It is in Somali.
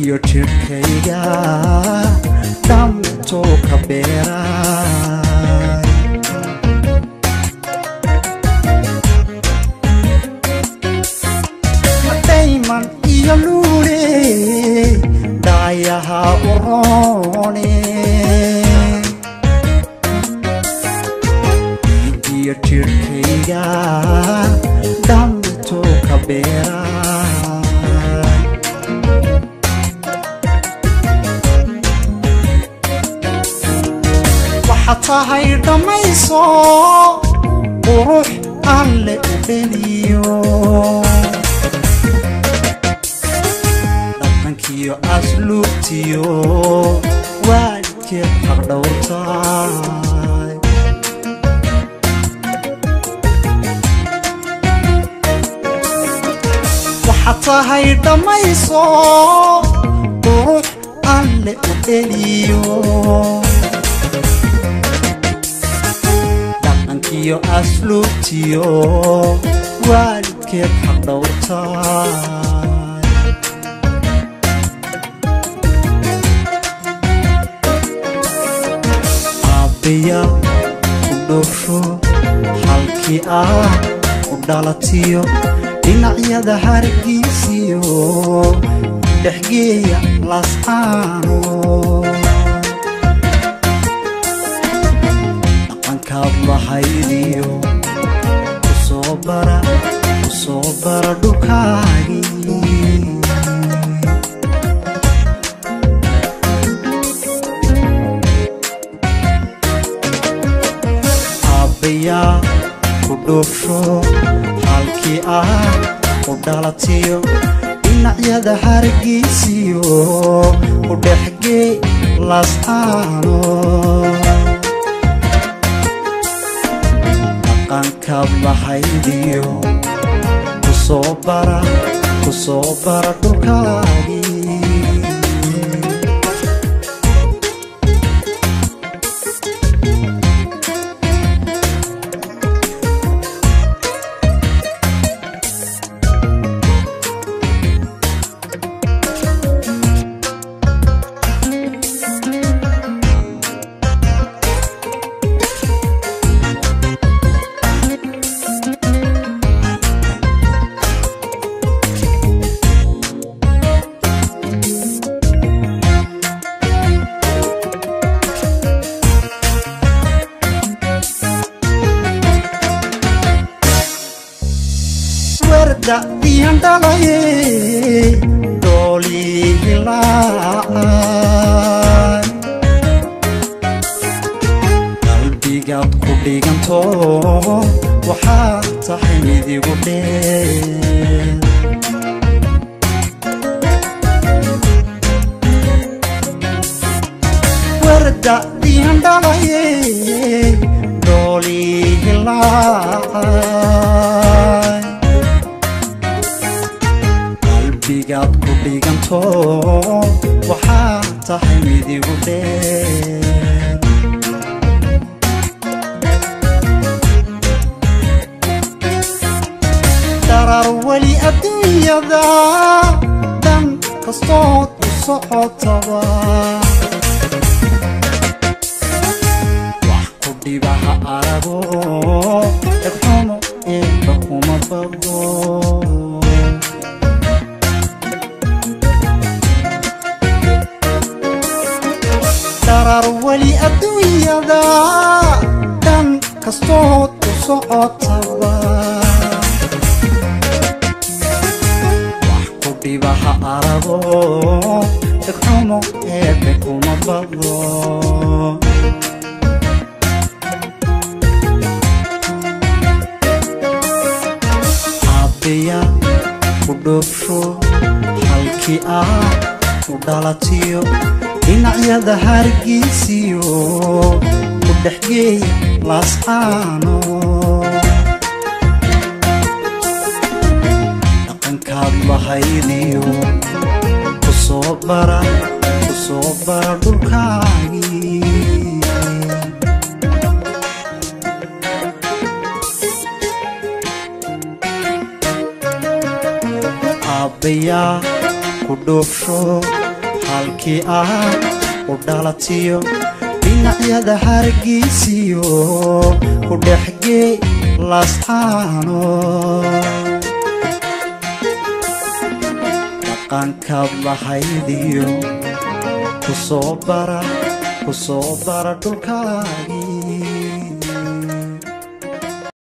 iyo jirkayga dhamto ka beeray dayman iyo luule daayaha urone iyo jirkayga dhamto ka beeray حتى هيدا ما يصو وروح علق بليو لطنكيو أسلوبتيو والدك حردوتاي وحتى هيدا ما يصو وروح علق بليو iyo asluubtiyo waalidkeed xaq dhowrtaay aabbiya ku dhowrsho halkii ah ku dhalatiyo dhinacyada hargeysiyo dhexgeeya lascaano كابلحيديو صوبرا دوكاغي أبيا كدوشو حالكي ودالتيو إنعيا دا هارجيسيو ودحجي لاسانو كابلحيديو كصوبرا دوكاغي Diyan dalaye doli hilaan qalbigaad ku dhiganto waxaad tahay mid igu dheer warda diyan dalaye doli hilaan bigaad ku dhiganto waxaad tahay mid igu dheer darar weli adduunyada dhan kastood u socotaba wax ku dhibaha arago dhegxumo eeba kuma bado darar weli adduunyada dhan kastood u socotaba wax ku dhibaha arago dhegxumo eebe kuma bado aabbiya ku dhowrsho halkii ah ku dhalatiyo dhinacyada hargeysiyo ku dhexgeey lascaano dhaqankaad lahaydiyo ku soo bara dhulkaagii aabbiya ku dhowrsho halkii u dhalatiyo dhinacyada hargeysiyo ku dhexgee laasxaano dhaqanka bahaydiyo ku soo bara dhulkaagii